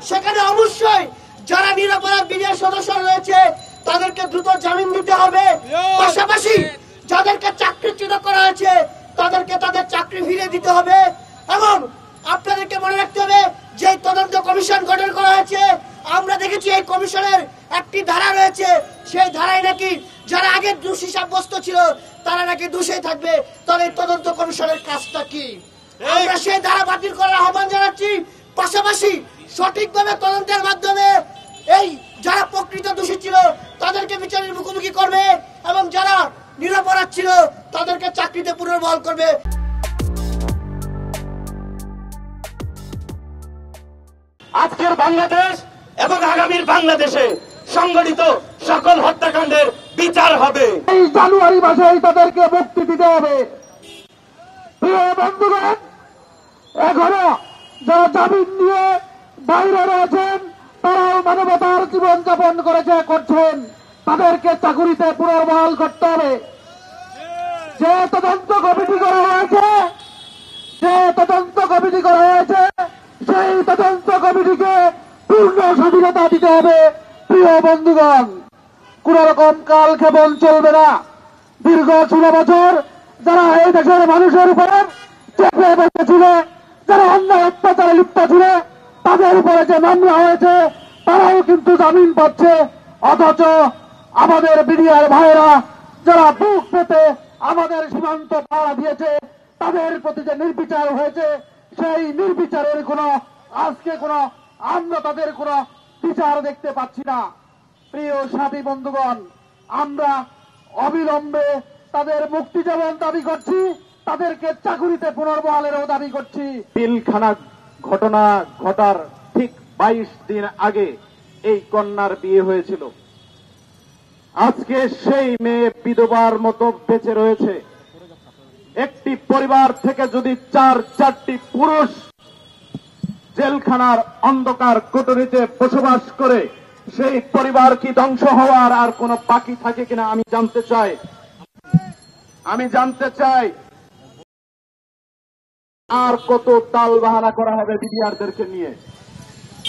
সেখানে অবশ্যই যারা নিরপরাধ বিডিআর সদস্য রয়েছে তাদেরকে দ্রুত জামিন দিতে হবে। পাশাপাশি যাদেরকে চাকরিচ্যুত করা হয়েছে তাদেরকে তাদের চাকরি ফিরিয়ে দিতে হবে। এবং আপনাদেরকে মনে রাখতে হবে যে তদন্ত কমিশন গঠন করা হয়েছে, আমরা দেখেছি এই কমিশনের একটি ধারা রয়েছে, সেই ধারায় নাকি যারা আগে দোষী সাব্যস্ত ছিল তারা নাকি দোষী থাকবে। তাহলে তদন্ত কমিশনের কাজটা কি? আমরা সেই ধারা বাতিল করার আহ্বান জানাচ্ছি। পাশাপাশি সঠিকভাবে তদন্তের মাধ্যমে এই যারা প্রকৃত দোষী ছিল তাদেরকে বিচারের মুখোমুখি করবে এবং যারা নিরপরাধ ছিল তাদেরকে চাকরিতে পুনর্বহাল করবে। আজকের বাংলাদেশ এবং আগামীর বাংলাদেশে সংগঠিত সকল হত্যাকাণ্ডের বিচার হবে। এই জানুয়ারি মাসেই তাদেরকে মুক্তি দিতে হবে। প্রিয় বন্ধুগণ, এখনো যারা জামিন নিয়ে বাইরে রয়েছেন তারাও মানবতার জীবনযাপন করছেন, তাদেরকে চাকুরিতে পুনর্বহাল করতে হবে। যে তদন্ত কমিটি করা হয়েছে সেই তদন্ত কমিটিকে পূর্ণ স্বাধীনতা দিতে হবে। প্রিয় বন্ধুগণ, কোন রকম কালক্ষেপণ চলবে না। দীর্ঘ 16 বছর যারা এই দেশের মানুষের উপর চেপে বসেছিল, যারা অন্যায় অত্যাচারে লিপ্ত ছিল, তাদের উপরে যে মামলা হয়েছে তারাও কিন্তু জামিন পাচ্ছে। অথচ আমাদের বিডিআর ভাইরা যারা বুক পেতে আমাদের সীমান্ত পাহারা দিয়েছে তাদের প্রতি যে নির্বিচার হয়েছে, সেই নির্বিচারের আমরা তাদের কোনো বিচার দেখতে পাচ্ছি না। প্রিয় সাথী বন্ধুগণ, আমরা অবিলম্বে তাদের মুক্তি যেমন দাবি করছি, তাদেরকে চাকুরিতে পুনর্বহালেরও দাবি করছি। পিলখানা ঘটনা ঘটার ঠিক 22 দিন আগে এই কন্যার বিয়ে হয়েছিল। আজকে সেই মেয়ে বিধবার মতো বেঁচে রয়েছে। একটি পরিবার থেকে যদি 4টি পুরুষ জেলখানার অন্ধকার কোটরিতে বসবাস করে, সেই পরিবার কি ধ্বংস হওয়ার আর কোনো বাকি থাকে কিনা আমি জানতে চাই। আর কত তাল বাহানা করা হবে বিডিআরদেরকে নিয়ে?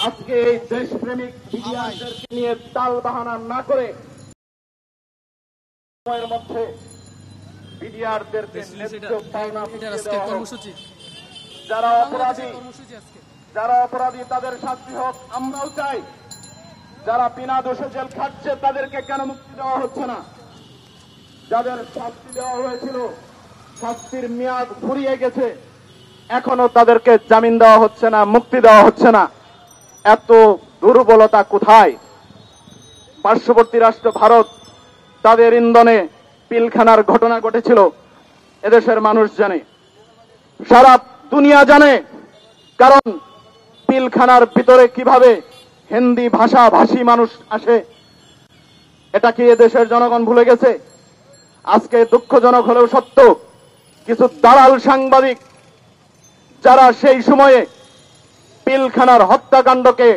আজকে এই দেশপ্রেমিক বিডিআরদেরকে নিয়ে তাল বাহানা না করে সময়ের মধ্যে বিডিআরদেরকে ন্যায্য পাওনা বুঝিয়ে দেওয়া হোক। যারা অপরাধী তাদের শাস্তি হোক, আমরাও চাই। যারা বিনা দোষে জেল খাটছে তাদেরকে কেন মুক্তি দেওয়া হচ্ছে না? যাদের শাস্তি দেওয়া হয়েছিল শাস্তির মেয়াদ ফুরিয়ে গেছে, এখনো তাদেরকে জামিন দেওয়া হচ্ছে না, মুক্তি দেওয়া হচ্ছে না। এত দুর্বলতা কোথায়? পার্শ্ববর্তী রাষ্ট্র ভারত, তাদের ইন্ধনে পিলখানার ঘটনা ঘটেছিল, এদেশের মানুষ জানে, সারা দুনিয়া জানে। কারণ পিলখানার ভিতরে কিভাবে হিন্দি ভাষাভাষী মানুষ আসে, এটা কি এদেশের জনগণ ভুলে গেছে? আজকে দুঃখজনক হলেও সত্য, কিছু দালাল সাংবাদিক যারা সেই সময়ে পিলখানার হত্যাকাণ্ডকে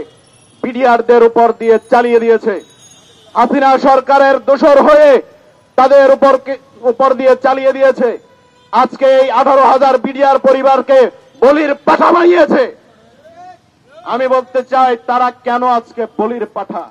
বিডিআরদের উপর দিয়ে চালিয়ে দিয়েছে, হাসিনা সরকারের দোসর হয়ে তাদের উপর দিয়ে চালিয়ে দিয়েছে। আজকে এই 18,000 বিডিআর পরিবারকে বলির পাঠা বানিয়েছে। আমি বলতে চাই, তারা কেন আজকে বলির পাঠা?